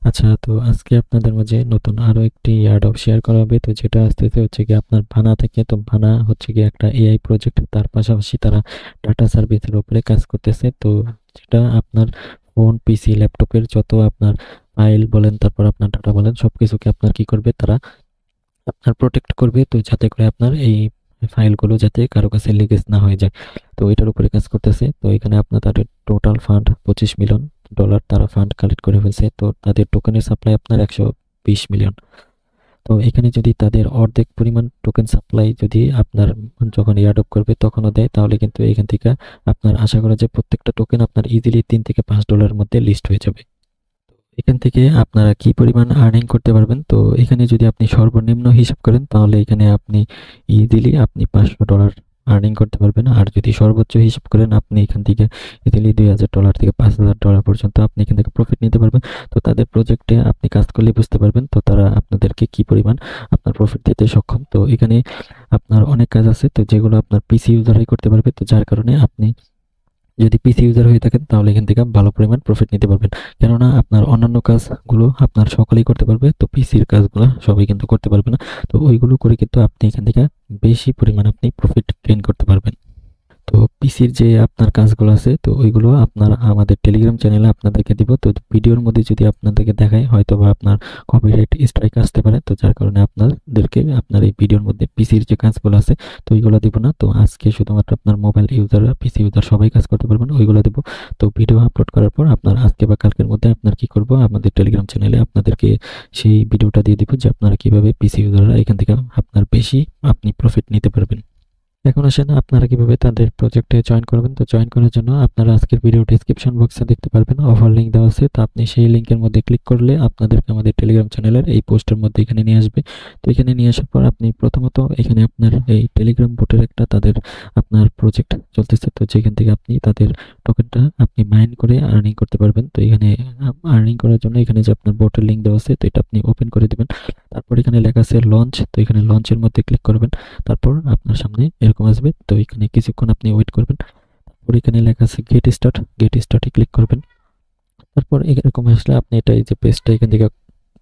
আচ্ছা, তো আজকে আপনাদের মাঝে নতুন আরো একটি এয়ারড্রপ শেয়ার করা হবে। তো যেটা আসতেছে হচ্ছে গিয়ে আপনার ভানা থেকে। তো ভানা হচ্ছে গিয়ে একটা এআই প্রজেক্ট, তার পাশাপাশি তারা ডাটা সার্ভিসের উপরে কাজ করতেছে। তো যেটা আপনার ফোন, পিসি, ল্যাপটপের যত আপনার ফাইল বলেন, তারপর আপনার ডাটা বলেন, সবকিছুকে আপনার কি করবে, তারা আপনার প্রোটেক্ট করবে। তো যাতে করে আপনার এই ফাইলগুলো যাতে কারো কাছে লিকেজ না হয়ে যায়, তো এটার উপরে কাজ করতেছে। তো এখানে আপনার তাদের টোটাল ফান্ড $25 মিলিয়ন তারা ফান্ড কালেক্ট করে ফেলছে। তো তাদের টোকেনের সাপ্লাই আপনার 120 মিলিয়ন। তো এখানে যদি তাদের অর্ধেক পরিমাণ টোকেন সাপ্লাই যদি আপনার যখন এয়ারড্রপ করবে তখনও দেয়, তাহলে কিন্তু এখান থেকে আপনার আশা করা যায় প্রত্যেকটা টোকেন আপনার ইজিলি $3 থেকে $5 মধ্যে লিস্ট হয়ে যাবে। এখান থেকে আপনারা কি পরিমাণ আর্নিং করতে পারবেন, তো এখানে যদি আপনি সর্বনিম্ন হিসাব করেন তাহলে এখানে আপনি ইজিলি আপনি $500 আর্নিং করতে পারবেন। আর যদি সর্বোচ্চ হিসাব করেন আপনি এখান থেকে ইজিলি $2000 থেকে $5000 পর্যন্ত আপনি এখান থেকে প্রফিট নিতে পারবেন। তো তাদের প্রজেক্টে আপনি কাজ করলে বুঝতে পারবেন তো তারা আপনাদেরকে কি পরিমাণ আপনার প্রফিট দিতে সক্ষম। তো এখানে আপনার অনেক কাজ আছে তো যেগুলো আপনার পিসি ইউজারই করতে পারবে। তো যার কারণে আপনি যদি পিসি ইউজার হয়ে থাকেন তাহলে এখান থেকে ভালো পরিমাণ প্রফিট নিতে পারবেন। কেননা আপনার অন্যান্য কাজগুলো আপনার সকলেই করতে পারবে, তো পিসির কাজগুলো সবাই কিন্তু করতে পারবে না। তো ওইগুলো করে কিন্তু আপনি এখান থেকে বেশি পরিমাণ আপনি প্রফিট গেইন করতে পারবেন। তো পিসির যে আপনার কাজগুলো আছে তো ওইগুলো আপনার আমাদের টেলিগ্রাম চ্যানেলে আপনাদেরকে দিব। তো ভিডিওর মধ্যে যদি আপনাদেরকে দেখায় হয়তো বা আপনার কপিরাইট স্ট্রাইক আসতে পারে, তো যার কারণে আপনাদেরকে আপনার এই ভিডিওর মধ্যে পিসির যে কাজগুলো আছে তো ওইগুলো দিব না। তো আজকে শুধুমাত্র আপনার মোবাইল ইউজাররা, পিসি ইউজার সবাই কাজ করতে পারবেন, ওইগুলো দিব। তো ভিডিও আপলোড করার পর আপনার আজকে বা কালকের মধ্যে আপনার কি করব, আমাদের টেলিগ্রাম চ্যানেলে আপনাদেরকে সেই ভিডিওটা দিয়ে দিব যে আপনারা কিভাবে পিসি ইউজাররা এখান থেকে আপনার বেশি আপনি প্রফিট নিতে পারবেন। এখন আসেন আপনারা কিভাবে তাদের প্রজেক্টে জয়েন করবেন। তো জয়েন করার জন্য আপনারা আজকের ভিডিও ডেসক্রিপশন বক্সে দেখতে পারবেন অফার লিঙ্ক দেওয়া আছে। তো আপনি সেই লিঙ্কের মধ্যে ক্লিক করলে আপনাদেরকে আমাদের টেলিগ্রাম চ্যানেলের এই পোস্টের মধ্যে এখানে নিয়ে আসবে। তো এখানে নিয়ে আসার পর আপনি প্রথমত এখানে আপনার এই টেলিগ্রাম বোটের একটা তাদের আপনার প্রজেক্ট চলতেছে, তো যেখান থেকে আপনি তাদের টোকেনটা আপনি মাইন করে আর্নিং করতে পারবেন। তো এখানে আর্নিং করার জন্য এখানে যে আপনার বোটের লিঙ্ক দেওয়া আছে তো এটা আপনি ওপেন করে দিবেন। তারপর এখানে লেখা আছে লঞ্চ, তো এখানে লঞ্চের মধ্যে ক্লিক করবেন। তারপর আপনার সামনে এরকম আসবে, তো এখানে কিছুক্ষণ আপনি ওয়েট করবেন। তারপর এখানে লেখা আছে গেট স্টার্টে ক্লিক করবেন। তারপর এরকম আসলে আপনি এটা এই যে পেজটা এখান থেকে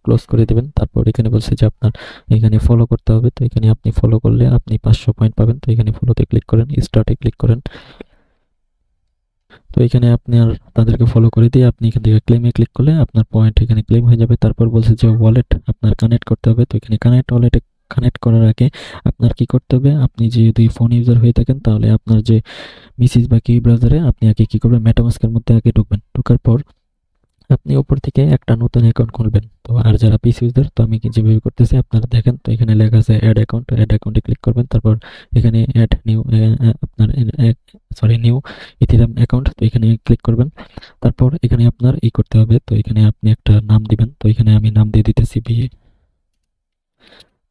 ক্লোজ করে দিবেন। তারপর এখানে বলছে যে আপনার এখানে ফলো করতে হবে, তো এখানে আপনি ফলো করলে আপনি 500 পয়েন্ট পাবেন। তো এখানে ফলোতে ক্লিক করেন, স্টার্টে ক্লিক করেন। তো এখানে আপনি আর তাদেরকে ফলো করে দিয়ে আপনি এখান থেকে ক্লেমে ক্লিক করলে আপনার পয়েন্ট এখানে ক্লেম হয়ে যাবে। তারপর বলছে যে ওয়ালেট আপনার কানেক্ট করতে হবে। তো এখানে কানেক্ট ওয়ালেটে কানেক্ট করার আগে আপনার কি করতে হবে, আপনি যদি ফোন ইউজার হয়ে থাকেন তাহলে আপনার যে মিসিস বা কি ব্রাউজারে আপনি আগে কি করবেন, মেটামাস্কের মধ্যে আগে ঢুকবেন। ঢোকার পর আপনি উপর থেকে একটা নতুন অ্যাকাউন্ট খুলবেন। তো আর যারা পিসি ইউজার, তো আমি যেভাবে করতেছি আপনারা দেখেন, তো এখানে লেখা আছে অ্যাড অ্যাকাউন্টে ক্লিক করবেন। তারপর এখানে অ্যাড নিউ আপনার নিউ ইথিরিয়াম অ্যাকাউন্ট, তো এখানে ক্লিক করবেন। তারপর এখানে আপনার করতে হবে, তো এখানে আপনি একটা নাম দিবেন। তো এখানে আমি নাম দিয়ে দিতেছি বিয়ে।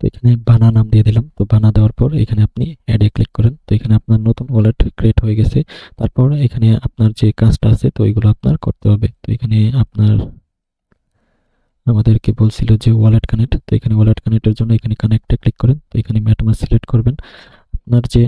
তো এখানে বানা নাম দিয়ে দিলাম। তো বানা দেওয়ার পর এখানে আপনি অ্যাডে ক্লিক করেন। তো এখানে আপনার নতুন ওয়ালেট ক্রিয়েট হয়ে গেছে। তারপর এখানে আপনার যে কাজটা আছে তো ওইগুলো আপনার করতে হবে। তো এখানে আপনার আমাদেরকে বলছিল যে ওয়ালেট কানেক্ট, তো এখানে ওয়ালেট কানেক্টের জন্য এখানে কানেক্টে ক্লিক করেন। তো এখানে মেটামাস্ক সিলেক্ট করবেন। আপনার যে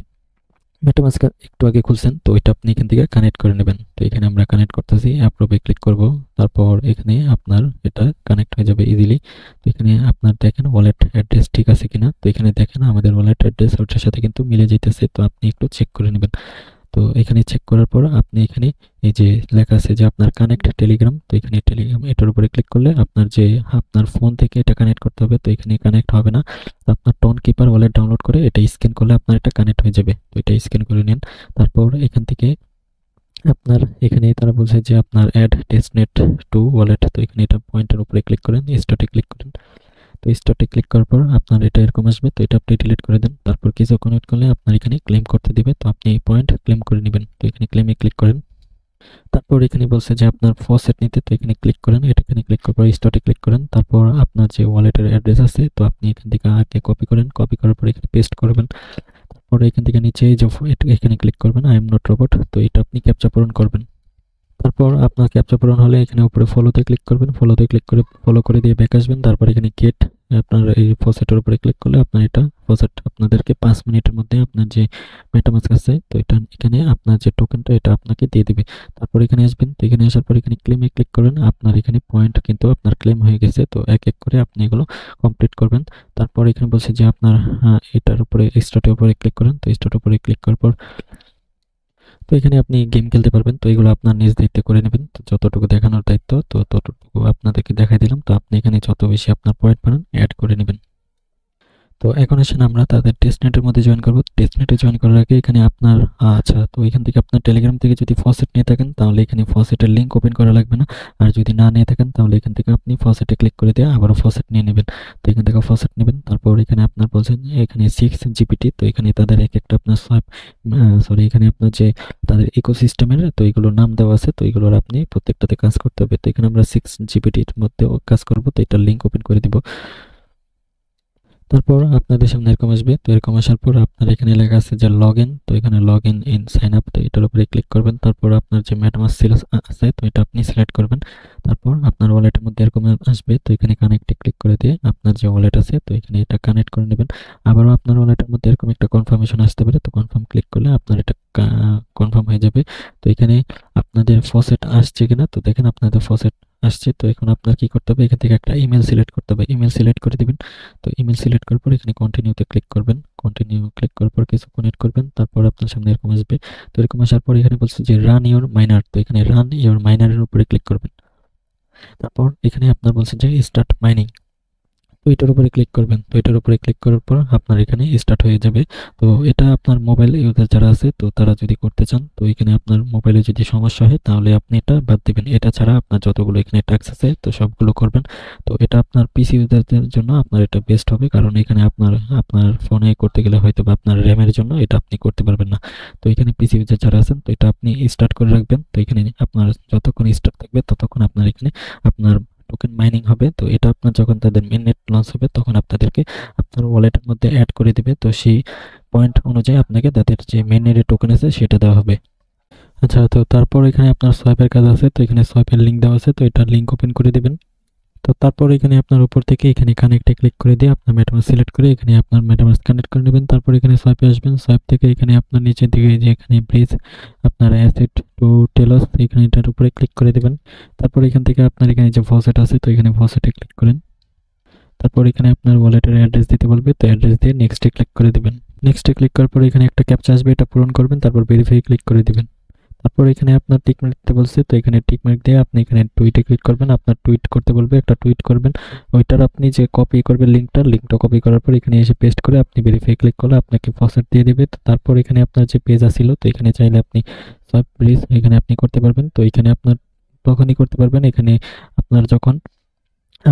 মেটামাস্ক একটু আগে খুলছেন তো ওইটা আপনি এখান থেকে কানেক্ট করে নেবেন। তো এখানে আমরা কানেক্ট করতেছি, অ্যাপ্রুভে ক্লিক করব। তারপর এখানে আপনার এটা কানেক্ট হয়ে যাবে ইজিলি। তো এখানে আপনার দেখেন ওয়ালেট অ্যাড্রেস ঠিক আছে কিনা। তো এখানে দেখেন আমাদের ওয়ালেট অ্যাড্রেস ওটার সাথে কিন্তু মিলে যেতেছে। তো আপনি একটু চেক করে নেবেন। তো এখানে চেক করার পর আপনি এখানে এই যে লেখা আছে যে আপনার কানেক্ট টেলিগ্রাম, তো এখানে টেলিগ্রাম এটার উপরে ক্লিক করলে আপনার যে আপনার ফোন থেকে এটা কানেক্ট করতে হবে। তো এখানে কানেক্ট হবে না। তো আপনার টোন কিপার ওয়ালেট ডাউনলোড করে এটা স্ক্যান করলে আপনার এটা কানেক্ট হয়ে যাবে। তো এটা স্ক্যান করে নেন। তারপর এখান থেকে আপনার এখানে তারা বলছে যে আপনার অ্যাড টেস্টনেট টু ওয়ালেট, তো এখানে এটা পয়েন্টের উপরে ক্লিক করেন, স্টার্টে ক্লিক করেন। তো স্টার্টে ক্লিক করার পর আপনার এটা এরকম আসবে। তো এটা আপনি ডিলিট করে দেন। তারপর কিছুক্ষণ ওয়েট করলে আপনার এখানে ক্লেম করতে দিবে। তো আপনি এই পয়েন্ট ক্লেম করে নেবেন। তো এখানে ক্লেমে ক্লিক করেন। তারপর এখানে বলছে যে আপনার ফসেট নিতে, তো এখানে ক্লিক করেন। এখানে ক্লিক করার পর স্টার্টে ক্লিক করেন। তারপর আপনার যে ওয়ালেটের অ্যাড্রেস আছে তো আপনি এখান থেকে আগে কপি করেন, কপি করার পর এখানে পেস্ট করবেন। তারপর এখান থেকে নিচে এই যে এখানে ক্লিক করবেন আই এম নট রোবট, তো এটা আপনি ক্যাপচা পূরণ করবেন। তারপর আপনার ক্যাপচা পূরণ হলে এখানে উপরে ফলোতে ক্লিক করবেন, ফলোতে ক্লিক করে ফলো করে দিয়ে ব্যাক আসবেন। তারপর এখানে গেট আপনার এই ফসেটের উপরে ক্লিক করলে আপনার এটা ফসেট আপনাদেরকে 5 মিনিটের মধ্যে আপনার যে মেটামাস্ক আছে তো এটা এখানে আপনার যে টোকেনটা এটা আপনাকে দিয়ে দিবে। তারপর এখানে আসবেন, তো এখানে আসার পর এখানে ক্লেমে ক্লিক করবেন। আপনার এখানে পয়েন্ট কিন্তু আপনার ক্লেম হয়ে গেছে, তো এক এক করে আপনি এগুলো কমপ্লিট করবেন। তারপর এখানে বলছে যে আপনার এটার উপরে স্টার্টের উপরে ক্লিক করেন, তো স্টার্টের উপরে ক্লিক করার পর তো এখানে আপনি গেম খেলতে পারবেন। তো এগুলো আপনার নিজ দায়িত্বে করে নেবেন। তো যতটুকু দেখানোর দায়িত্ব তো ততটুকু আপনাদেরকে দেখাই দিলাম। তো আপনি এখানে যত বেশি আপনার পয়েন্ট পান অ্যাড করে নেবেন। তো এখন আসেন আমরা তাদের টেস্টনেটের মধ্যে জয়েন করব। টেস্টনেটে জয়েন করার আগে এখানে আপনার আচ্ছা, তো এখান থেকে আপনার টেলিগ্রাম থেকে যদি ফসেট নিয়ে থাকেন তাহলে এখানে ফসেটের লিঙ্ক ওপেন করা লাগবে না। আর যদি না নিয়ে থাকেন তাহলে এখান থেকে আপনি ফসেটে ক্লিক করে দিয়ে আবারও ফসেট নিয়ে নেবেন। তো এখান থেকে ফসেট নেবেন। তারপর এখানে আপনার বলছেন এখানে 6 জিপিটি, তো এখানে তাদের এক একটা আপনার সরি এখানে আপনার যে তাদের ইকোসিস্টেমের তো এগুলোর নাম দেওয়া আছে, তো এগুলোর আপনি প্রত্যেকটাতে কাজ করতে হবে। তো এখানে আমরা 6 জিপিটির মধ্যে কাজ করব, তো এটার লিঙ্ক ওপেন করে দিব। তারপর আপনাদের সামনে এরকম আসবে। তো এরকম আসার পর আপনার এখানে লেখা আছে যে লগ ইন, তো এখানে লগ ইন সাইন আপ, তো এটার উপরে ক্লিক করবেন। তারপর আপনার যে মেটামাস্ক আছে তো এটা আপনি সিলেক্ট করবেন। তারপর আপনার ওয়ালেটের মধ্যে এরকম আসবে, তো এখানে কানেক্টে ক্লিক করে দিয়ে আপনার যে ওয়ালেট আছে তো এখানে এটা কানেক্ট করে নেবেন। আবারও আপনার ওয়ালেটের মধ্যে এরকম একটা কনফার্মেশন আসতে পারে, তো কনফার্ম ক্লিক করলে আপনার এটা কনফার্ম হয়ে যাবে। তো এখানে আপনাদের ফসেট আসছে কিনা তো দেখেন আপনাদের ফসেট আসছে। তো এখন আপনার কি করতে হবে, এখান থেকে একটা ইমেল সিলেক্ট করতে হবে, ইমেল সিলেক্ট করে দিবেন। তো ইমেল সিলেক্ট করার পর এখানে কন্টিনিউতে ক্লিক করবেন, কন্টিনিউ ক্লিক করার পর কিছুক্ষণ ওয়েট করবেন। তারপর আপনার সামনে এরকম আসবে। তো এরকম আসার পর এখানে বলছে যে রান ইওর মাইনার, তো এখানে রান ইওর মাইনারের উপরে ক্লিক করবেন। তারপর এখানে আপনার বলছে যে স্টার্ট মাইনিং, তো এটার উপরে ক্লিক করবেন। তো এটার উপরে ক্লিক করার পর আপনার এখানে স্টার্ট হয়ে যাবে। তো এটা আপনার মোবাইল ইউজার যারা আছে তো তারা যদি করতে চান তো এখানে আপনার মোবাইলে যদি সমস্যা হয় তাহলে আপনি এটা বাদ দিবেন। এটা ছাড়া আপনার যতগুলো এখানে ট্যাক্স আছে তো সবগুলো করবেন। তো এটা আপনার পিসি ইউজারদের জন্য আপনার এটা বেস্ট হবে, কারণ এখানে আপনার আপনার ফোনে করতে গেলে হয়তো বা আপনার র্যামের জন্য এটা আপনি করতে পারবেন না। তো এখানে পিসি ইউজার যারা আছেন তো এটা আপনি স্টার্ট করে রাখবেন। তো এখানে আপনার যতক্ষণ স্টার্ট থাকবে ততক্ষণ আপনার এখানে আপনার টোকেন মাইনিং হবে। তো এটা আপনার যখন তাদের মেইননেট লঞ্চ হবে তখন আপনাদেরকে আপনার ওয়ালেটের মধ্যে অ্যাড করে দিবে। তো সেই পয়েন্ট অনুযায়ী আপনাকে তাদের যে মেইননেটের টোকেন আছে সেটা দেওয়া হবে। আচ্ছা, তো তারপর এখানে আপনার সোয়াইপের কাজ আছে, তো এখানে সোয়াইপের লিঙ্ক দেওয়া আছে, তো এটা লিঙ্ক ওপেন করে দিবেন। তো তারপর এখানে আপনার উপর থেকে এখানে কানেক্টে ক্লিক করে দিয়ে আপনার মেটামাস্ক সিলেক্ট করে এখানে আপনার মেটামাস্ক কানেক্ট করে নেবেন। তারপর এখানে সোয়াইপে আসবেন, সোয়াইপ থেকে এখানে আপনার নিচের দিকে যে এখানে ব্রিজ আপনার অ্যাসেট টু টেলস এখানে এটার উপরে ক্লিক করে দেবেন। তারপর এখান থেকে আপনার এখানে যে ফসেট আছে তো এখানে ফসেটে ক্লিক করেন। তারপর এখানে আপনার ওয়ালেটের অ্যাড্রেস দিতে বলবে, তো অ্যাড্রেস দিয়ে নেক্সটে ক্লিক করে দিবেন। নেক্সটে ক্লিক করার পর এখানে একটা ক্যাপচা আসবে, এটা পূরণ করবেন। তারপর ভেরিফাই ক্লিক করে দিবেন। তারপর এখানে আপনার টিক মার্ক দিতে বলছে, তো এখানে টিক মার্ক দিয়ে আপনি এখানে টুইটে ক্লিক করবেন। আপনার টুইট করতে বলবে, একটা টুইট করবেন। ওইটার আপনি যে কপি করবেন লিঙ্কটা কপি করার পর এখানে এসে পেস্ট করে আপনি ভেরিফাই ক্লিক করলে আপনাকে ফসেট দিয়ে দেবে। তো তারপর এখানে আপনার যে পেজ আসছিল তো এখানে চাইলে আপনি সব ব্রিজ এখানে আপনি করতে পারবেন। তো এখানে আপনার তখনই করতে পারবেন এখানে আপনার যখন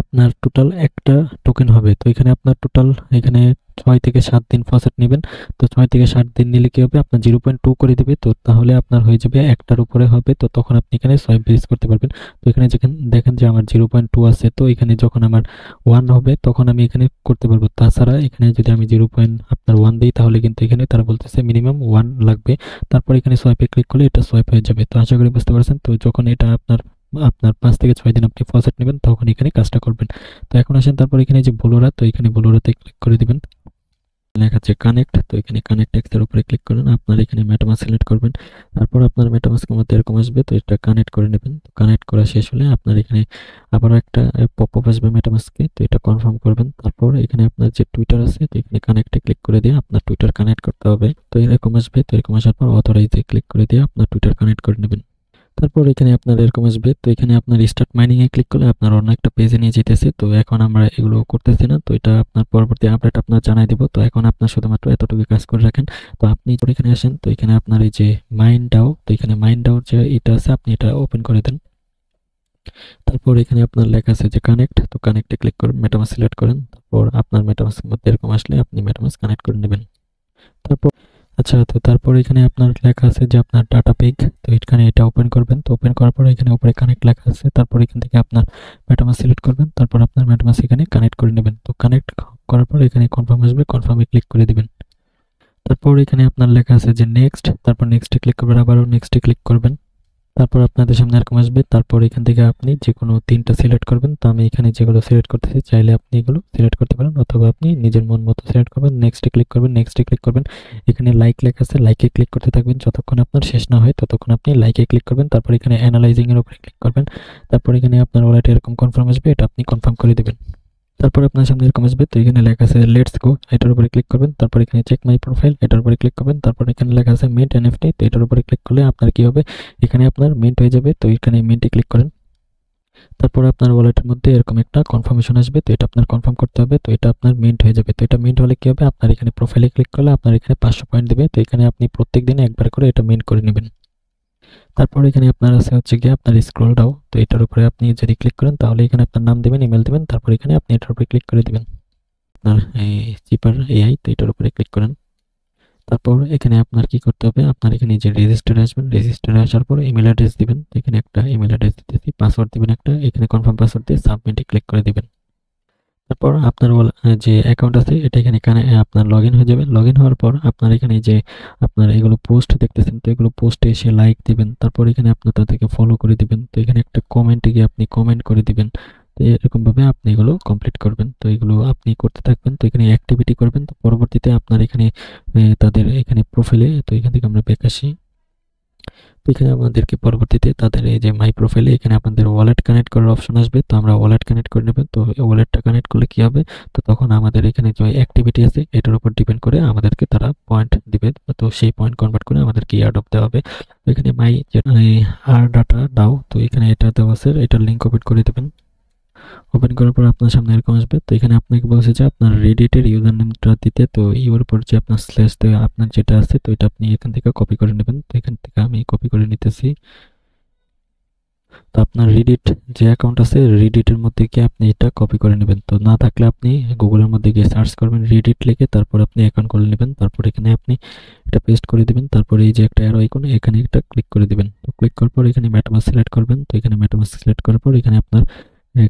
আপনার টোটাল একটা টোকেন হবে। তো এখানে আপনার টোটাল এখানে 6 থেকে 7 দিন ফসেট নেবেন। তো 6 থেকে 7 দিন নিলে কি হবে আপনার 0.2 করে দিবে। তো তাহলে আপনার হয়ে যাবে একটার উপরে হবে। তো তখন আপনি এখানে সোয়াইপ বেস করতে পারবেন। তো এখানে যেখানে দেখেন যে আমার 0.2 আছে, তো এখানে যখন আমার 1 হবে তখন আমি এখানে করতে পারবো। তাছাড়া এখানে যদি আমি 0.1 দিই তাহলে কিন্তু এখানে তারা বলতেছে মিনিমাম 1 লাগবে। তারপর এখানে সোয়াইপে ক্লিক করলে এটা সোয়াইপ হয়ে যাবে। তো আশা করি বুঝতে পারছেন। তো যখন এটা আপনার আপনার 5 থেকে 6 দিন আপনি ফসেট নেবেন তখন এখানে কাজটা করবেন। তো এখন আসেন তারপর এখানে যে ব্লোরা, তো এখানে ব্লোরাতে ক্লিক করে দিবেন। লেখা আছে কানেক্ট, তো এখানে কানেক্ট টেক্সটের উপরে ক্লিক করেন। আপনার এখানে মেটামাস্ক সিলেক্ট করবেন। তারপর আপনার মেটামাস্কের মধ্যে এরকম আসবে, তো এটা কানেক্ট করে নেবেন। তো কানেক্ট করা শেষ হলে আপনার এখানে আবারও একটা পপআপ আসবে মেটামাস্কে, তো এটা কনফার্ম করবেন। তারপর এখানে আপনার যে টুইটার আছে তো এখানে কানেক্টে ক্লিক করে দিয়ে আপনার টুইটার কানেক্ট করতে হবে। তো এরকম আসবে, তো এরকম আসার পর অথরাইজে ক্লিক করে দিয়ে আপনার টুইটার কানেক্ট করে নেবেন। তারপর এখানে আপনার এরকম আসবে, তো এখানে আপনার স্টার্ট মাইনিং এ ক্লিক করলে আপনার অন্য একটা পেজে নিয়ে যেতেছে। তো এখন আমরা এগুলো করতেছি না, তো এটা আপনার পরবর্তী আপডেট আপনার জানাই দেব। তো এখন আপনার শুধুমাত্র এতটুকু কাজ করে রাখেন। তো আপনি এখানে আসেন, তো এখানে আপনার এই যে মাইন্ড ডাও, তো এখানে মাইন্ড ডাও যে এটা আছে আপনি এটা ওপেন করে দেন। তারপর এখানে আপনার লেখা আছে যে কানেক্ট, তো কানেক্টে ক্লিক করে মেটামাস্ক সিলেক্ট করেন। তারপর আপনার মেটামাস্কের মধ্যে এরকম আসলে আপনি মেটামাস্ক কানেক্ট করে নেবেন। তারপর আচ্ছা, তো তারপর এখানে আপনার লেখা আছে যে আপনার ডাটা পেগ, তো এখানে এটা ওপেন করবেন। তো ওপেন করার পর এখানে উপরে কানেক্ট লেখা আছে। তারপর এখান থেকে আপনার মেটামাস্ক সিলেক্ট করবেন। তারপর আপনার মেটামাস্ক এখানে কানেক্ট করে নেবেন। তো কানেক্ট করার পর এখানে কনফার্ম আসবে, কনফার্মে ক্লিক করে দিবেন। তারপর এখানে আপনার লেখা আছে যে নেক্সট, তারপর নেক্সটে ক্লিক করবেন, আবারও নেক্সটে ক্লিক করবেন। তারপর আপনাদের সামনে এরকম আসবে। তারপর এখান থেকে আপনি যেকোনো ৩টা সিলেক্ট করবেন। তো আমি এখানে যেগুলো সিলেক্ট করতেছি, চাইলে আপনি এগুলো সিলেক্ট করতে পারেন, অথবা আপনি নিজের মন মতো সিলেক্ট করবেন। নেক্সটে ক্লিক করবেন, নেক্সটে ক্লিক করবেন। এখানে লাইক লেখা আছে, লাইকে ক্লিক করতে থাকবেন যতক্ষণ আপনার শেষ না হয়, ততক্ষণ আপনি লাইকে ক্লিক করবেন। তারপর এখানে অ্যানালাইজিং এর উপরে ক্লিক করবেন। তারপর এখানে আপনার ওয়ালেটে এরকম কনফার্ম আসবে, এটা আপনি কনফার্ম করে দিবেন। তারপর আপনার সামনে এরকম আসবে। তো এখানে লেখা আছে লেটস গো, এটার উপরে ক্লিক করবেন। তারপর এখানে চেক মাই প্রোফাইল, এটার উপরে ক্লিক করবেন। তারপর এখানে লেখা আছে মিন্ট এনএফটি, তো এটার উপরে ক্লিক করলে আপনার কি হবে, এখানে আপনার মিন্ট হয়ে যাবে। তো এখানে মিন্টে ক্লিক করেন। তারপর আপনার ওয়ালেটের মধ্যে এরকম একটা কনফার্মেশন আসবে। তো এটা আপনার কনফার্ম করতে হবে। তো এটা আপনার মিন্ট হয়ে যাবে। তো এটা মিন্ট হলে কি হবে, আপনার এখানে প্রোফাইলে ক্লিক করলে আপনার এখানে 500 পয়েন্ট দিবে। তো এখানে আপনি প্রত্যেক দিনে একবার করে এটা মিন্ট করে নেবেন। তারপর এখানে আপনার আছে হচ্ছে গিয়ে আপনার স্ক্রল ডাউন। তো এটার উপরে আপনি যদি ক্লিক করেন, তাহলে এখানে আপনার নাম দিবেন, ইমেল দিবেন। তারপর এখানে আপনি এটার উপরে ক্লিক করে দিবেন আপনার এই চিপার এআই। তো এটার উপরে ক্লিক করেন। তারপর এখানে আপনার কি করতে হবে, আপনার এখানে যে রেজিস্টারে আসবেন, রেজিস্টারে আসার পর ইমেল অ্যাড্রেস দিবেন। তো এখানে একটা ইমেল অ্যাড্রেস দিতেছি, পাসওয়ার্ড দিবেন একটা, এখানে কনফার্ম পাসওয়ার্ড দিয়ে সাবমিটে ক্লিক করে দিবেন। তারপর আপনার যে অ্যাকাউন্ট আছে এটা এখানে আপনার লগ ইন হয়ে যাবে। লগ ইন হওয়ার পর আপনার এখানে যে আপনার এগুলো পোস্ট দেখতেছেন, তো এগুলো পোস্টে এসে লাইক দিবেন। তারপর এখানে আপনার তাদেরকে ফলো করে দিবেন। তো এখানে একটা কমেন্টে গিয়ে আপনি কমেন্ট করে দিবেন। তো এরকম ভাবে আপনি এগুলো কমপ্লিট করবেন। তো এগুলো আপনি করতে থাকবেন। তো এখানে অ্যাক্টিভিটি করবেন। তো পরবর্তীতে আপনার এখানে তাদের এখানে প্রোফাইলে, তো এখান থেকে আমরা ব্যাক আসি। তো এখানে আমাদেরকে পরবর্তীতে তাদের এই যে মাই প্রোফাইলে এখানে আপনাদের ওয়ালেট কানেক্ট করার অপশন আসবে। তো আমরা ওয়ালেট কানেক্ট করে নেবেন। তো ওয়ালেটটা কানেক্ট করলে কি হবে, তো তখন আমাদের এখানে যে অ্যাক্টিভিটি আছে এটার উপর ডিপেন্ড করে আমাদেরকে তারা পয়েন্ট দিবে। তো সেই পয়েন্ট কনভার্ট করে আমাদেরকে এয়ারড্রপ দেওয়া হবে। তো এখানে মাই আর ডাটা দাও, তো এখানে এটা দেওয়া আছে, এটার লিঙ্ক ওপেন করে দেবেন। ওপেন করার পর আপনার সামনে এরকম আসবে। তো এখানে আপনাকে বলছে যে আপনার রেডিটের ইউজার নেমটা দিতে। তো ইউর উপর যে আপনার স্ল্যাশ দেওয়া আপনার যেটা আছে, তো এটা আপনি এখান থেকে কপি করে নেবেন। তো এখান থেকে আমি কপি করে নিতেছি। তো আপনার রিডিট যে অ্যাকাউন্ট আছে, রিডিটের মধ্যে গিয়ে আপনি এটা কপি করে নেবেন। তো না থাকলে আপনি গুগলের মধ্যে গিয়ে সার্চ করবেন রিডিট লিখে, তারপর আপনি অ্যাকাউন্ট করে নেবেন। তারপর এখানে আপনি এটা পেস্ট করে দিবেন। তারপরে এই যে একটা অ্যারো আইকন, এখানে একটা ক্লিক করে দিবেন। তো ক্লিক করার পর এখানে মেটামাস্ক সিলেক্ট করবেন। তো এখানে মেটামাস্ক সিলেক্ট করার পর এখানে আপনার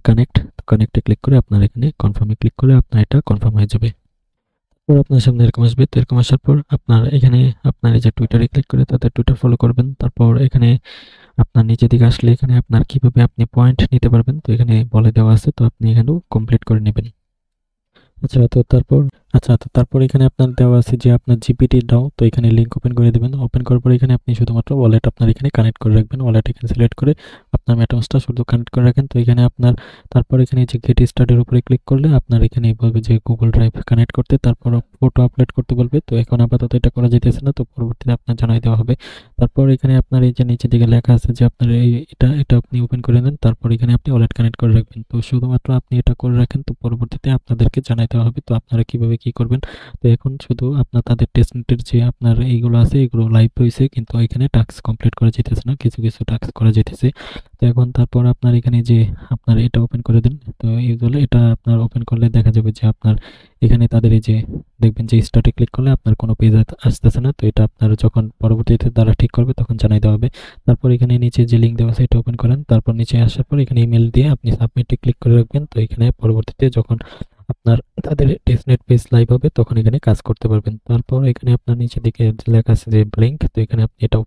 কানেক্ট, কানেক্টে ক্লিক করে আপনার এখানে কনফার্মে ক্লিক করলে আপনার এটা কনফার্ম হয়ে যাবে। তারপর আপনার সামনে এরকম আসবে। তো এরকম আসার পর আপনার এখানে আপনার এই যে টুইটারে ক্লিক করে তাদের টুইটার ফলো করবেন। তারপর এখানে আপনার নিচের দিকে আসলে এখানে আপনার কিভাবে আপনি পয়েন্ট নিতে পারবেন, তো এখানে বলে দেওয়া আছে। তো আপনি এখানেও কমপ্লিট করে নেবেন। তো তারপর এখানে আপনার দেওয়া আছে যে আপনার জিপিটি দাও। তো এখানে লিঙ্ক ওপেন করে দিবেন। ওপেন করার পর এখানে আপনি শুধুমাত্র ওয়ালেট আপনার এখানে কানেক্ট করে রাখবেন। ওয়ালেট এখানে সিলেক্ট করে আপনার মেটামাস্কটা শুধু কানেক্ট করে রাখেন। তো এখানে আপনার তারপর এখানে যে গেট স্টার্টের উপরে ক্লিক করলে আপনার এখানে বলবে যে গুগল ড্রাইভ কানেক্ট করতে, তারপর ফটো আপলোড করতে বলবে। তো এখন আপাতত এটা করা যাইতেছে না, তো পরবর্তীতে আপনার জানাই দেওয়া হবে। তারপর এখানে আপনার এই যে নিচের দিকে লেখা আছে যে আপনার এটা আপনি ওপেন করে নেন। তারপর এখানে আপনি ওয়ালেট কানেক্ট করে রাখবেন। তো শুধুমাত্র আপনি এটা করে রাখেন, তো পরবর্তীতে আপনাদেরকে জানাই দেওয়া হবে। তো আপনারা কিভাবে কি করবেন। তো এখন শুধু আপনার তাদের টেস্টনেটের যে আপনার এইগুলো আছে এগুলো লাইভ হয়েছে, কিন্তু এখানে টাস্ক কমপ্লিট করা যেতেছে না, কিছু কিছু টাস্ক করা যেতেছে। তো এখন তারপর আপনার এখানে যে আপনার এটা ওপেন করে দেন। তো এইগুলো এটা আপনার ওপেন করলে দেখা যাবে যে আপনার এখানে তাদের এই যে দেখবেন যে স্টার্টে ক্লিক করলে আপনার কোনো পেজ আসতেছে না। তো এটা আপনার যখন পরবর্তীতে তারা ঠিক করবে তখন জানাই দেওয়া হবে। তারপর এখানে নিচে যে লিঙ্ক দেওয়া আছে এটা ওপেন করেন। তারপর নিচে আসার পর এখানে ইমেল দিয়ে আপনি সাবমিটে ক্লিক করে রাখবেন। তো এখানে পরবর্তীতে যখন আপনার তাদের টেস্টনেট পেজ লাইভ হবে তখন এখানে কাজ করতে পারবেন। তারপর এখানে আপনার নিচের দিকে যে লেখা আছে যে ব্লিঙ্ক, তো এখানে আপনি এটা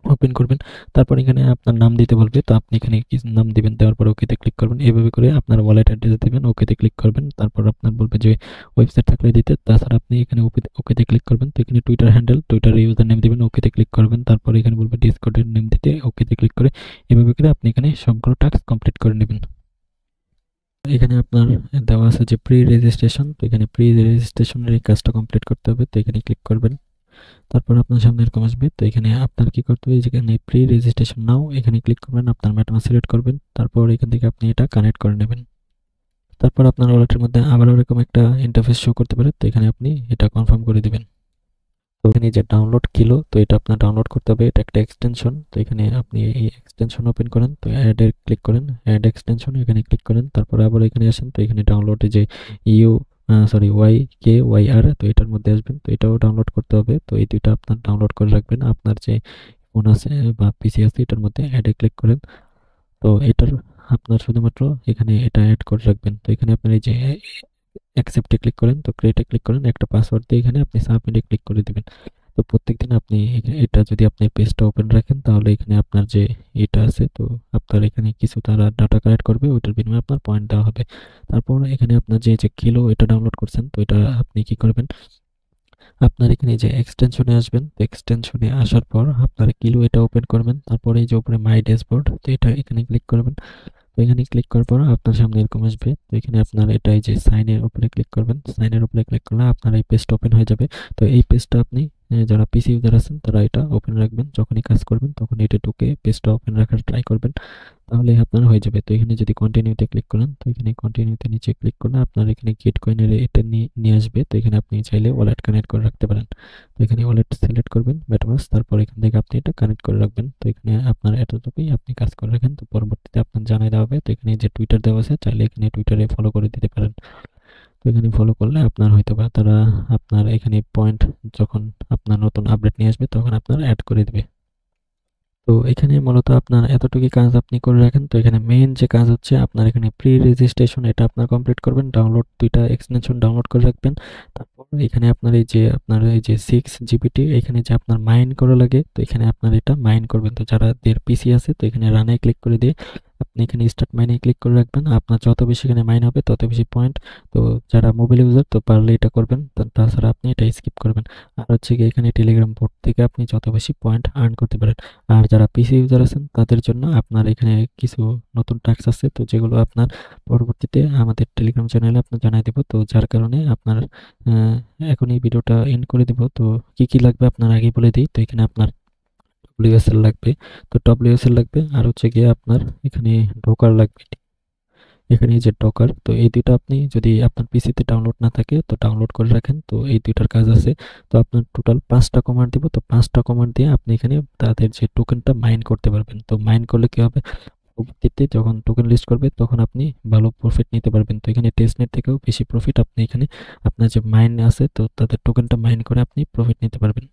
ওপেন করবেন। তারপর এখানে আপনার নাম দিতে বলবে। তো আপনি এখানে কি নাম দিবেন, দেওয়ার পর ওকেতে ক্লিক করবেন। এভাবে করে আপনার ওয়ালেট অ্যাড্রেস দিবেন, ওকেতে ক্লিক করবেন। তারপর আপনার বলবে যে ওয়েবসাইট থাকলে দিতে, তাছাড়া আপনি এখানে ওকেতে ক্লিক করবেন। তো এখানে Twitter handle, Twitter user name দিবেন, ওকেতে ক্লিক করবেন। তারপর এখানে বলবে ডিসকর্ডের নেম দিতে, ওকেতে ক্লিক করে এভাবে করে আপনি এখানে সবগুলো টাস্ক কমপ্লিট করে নেবেন। এখানে আপনার দেওয়া আছে যে প্রি রেজিস্ট্রেশন। তো এখানে প্রি রেজিস্ট্রেশনের এই কাজটা কমপ্লিট করতে হবে। তো এখানে ক্লিক করবেন। তারপর আপনার সামনে এরকম আসবে। তো এখানে আপনার কি করতে হবে, যেখানে প্রি রেজিস্ট্রেশন নাও এখানে ক্লিক করবেন, আপনার মেটামাস্ক সিলেক্ট করবেন। তারপর এখান থেকে আপনি এটা কানেক্ট করে নেবেন। তারপর আপনার ওয়ালেটের মধ্যে আবার এরকম একটা ইন্টারফেস শো করতে পারে। তো এখানে আপনি এটা কনফার্ম করে দিবেন। তো এখানে যে ডাউনলোড কিলো, তো এটা আপনার ডাউনলোড করতে হবে, এটা একটা এক্সটেনশন। তো এখানে আপনি এই এক্সটেনশন ওপেন করেন। তো অ্যাড এর ক্লিক করেন, অ্যাড এক্সটেনশন এখানে ক্লিক করেন। তারপর আবার এখানে আসেন। তো এখানে ডাউনলোডে যে ইউ ওয়াই কে ওয়াই আর, তো এটার মধ্যে আসবেন। তো এটাও ডাউনলোড করতে হবে। তো এই দুইটা আপনার ডাউনলোড করে রাখবেন। আপনার যে ফোন আছে বা পিসি আছে এটার মধ্যে অ্যাডে ক্লিক করেন। তো এটার আপনার শুধুমাত্র এখানে এটা অ্যাড করে রাখবেন। তো এখানে আপনার এই যে অ্যাকসেপ্টে ক্লিক করেন, তো ক্রিয়েটে ক্লিক করেন, একটা পাসওয়ার্ড দিয়ে এখানে আপনি সাবমিটে ক্লিক করে দিবেন। তো তো প্রত্যেকদিন আপনি এটা যদি আপনি পেজটা ওপেন রাখেন তাহলে এখানে আপনার যে এটা আছে, তো আপনার এখানে কিছু তারা ডাটা কালেক্ট করবে, ওইটার বিনিময়ে আপনার পয়েন্ট দেওয়া হবে। তারপর এখানে আপনার যে কিলো এটা ডাউনলোড করছেন, তো এটা আপনি কি করবেন, আপনার এখানে যে এক্সটেনশনে আসবেন, তো এক্সটেনশনে আসার পর আপনার কিলো এটা ওপেন করবেন। তারপরে এই যে উপরে মাই ড্যাশবোর্ড, তো এটা এখানে ক্লিক করবেন। তো এখানে ক্লিক করার পর আপনার সামনে এরকম আসবে। তো এখানে আপনার এটা এই যে সাইনের উপরে ক্লিক করবেন। সাইনের উপরে ক্লিক করলে আপনার এই পেজটা ওপেন হয়ে যাবে। তো এই পেজটা আপনি যারা পিসি ইউজার আছেন তারা এটা ওপেন রাখবেন, যখনই কাজ করবেন তখন এটা ঢুকে পেজটা ওপেন রাখার ট্রাই করবেন, তাহলে আপনার হয়ে যাবে। তো এখানে যদি কন্টিনিউতে ক্লিক করেন, তো এখানে কন্টিনিউতে নিচে ক্লিক করলে আপনার এখানে গেট কয়েনের এটা নিয়ে আসবে। তো এখানে আপনি চাইলে ওয়ালেট কানেক্ট করে রাখতে পারেন। তো এখানে ওয়ালেট সিলেক্ট করবেন মেটামাস্ক, তারপর এখান থেকে আপনি এটা কানেক্ট করে রাখবেন। তো এখানে আপনার এতটুকুই আপনি কাজ করে রাখেন, তো পরবর্তীতে আপনার জানাই দেওয়া হবে। তো এখানে যে টুইটার দেওয়া আছে, চাইলে এখানে টুইটারে ফলো করে দিতে পারেন। তো এখানে ফলো করলে আপনার হয়তো বা তারা আপনার এখানে পয়েন্ট যখন আপনার নতুন আপডেট নিয়ে আসবে তখন আপনার অ্যাড করে দিবে। তো এখানে মূলত আপনার এতটুকুই কাজ আপনি করে রাখেন। তো এখানে মেইন যে কাজ হচ্ছে আপনার এখানে প্রি রেজিস্ট্রেশন, এটা আপনার কমপ্লিট করবেন। ডাউনলোড 2টা এক্সটেনশন ডাউনলোড করে রাখবেন। তারপর এখানে আপনার এই যে 6 জিবিটি এখানে যে আপনার মাইন করা লাগে, তো এখানে আপনার এটা মাইন করবেন। তো যাদের পিসি আছে, তো এখানে রানে ক্লিক করে দিয়ে আপনি এখানে স্টার্ট মাইনে ক্লিক করে রাখবেন। আপনার যত বেশি এখানে মাইন হবে তত বেশি পয়েন্ট। তো যারা মোবাইল ইউজার তো পারলে এটা করবেন, তাছাড়া আপনি এটা স্কিপ করবেন। আর হচ্ছে কি এখানে টেলিগ্রাম বোট থেকে আপনি যত বেশি পয়েন্ট আর্ন করতে পারেন। আর যারা পিসি ইউজার আছেন তাদের জন্য আপনার এখানে কিছু নতুন টাস্ক আছে, তো যেগুলো আপনার পরবর্তীতে আমাদের টেলিগ্রাম চ্যানেলে আপনার জানাই দেব। তো যার কারণে আপনার আহ, এখন এই ভিডিওটা এন্ড করে দিব। তো কি কি লাগবে আপনার আগে বলে দিই। তো এখানে আপনার ডব্লিউএসএল লাগবে, তো ডব্লিউএসএল লাগবে, আর হচ্ছে গিয়ে আপনার এখানে ঢোকার লাগবে। এখানে এই যে ডকার, তো এই দুইটা আপনি যদি আপনার পিসিতে ডাউনলোড না থাকে তো ডাউনলোড করে রাখেন। তো এই দুইটার কাজ আছে। তো আপনার টোটাল 5টা কমান্ড দিব। তো 5টা কমান্ড দিয়ে আপনি এখানে তাদের যে টোকেনটা মাইন করতে পারবেন। তো মাইন করলে কি হবে, পরবর্তীতে যখন টোকেন লিস্ট করবে তখন আপনি ভালো প্রফিট নিতে পারবেন। তো এখানে টেস্টনেট থেকেও বেশি প্রফিট আপনি এখানে আপনার যে মাইন আছে তো তাদের টোকেনটা মাইন করে আপনি প্রফিট নিতে পারবেন।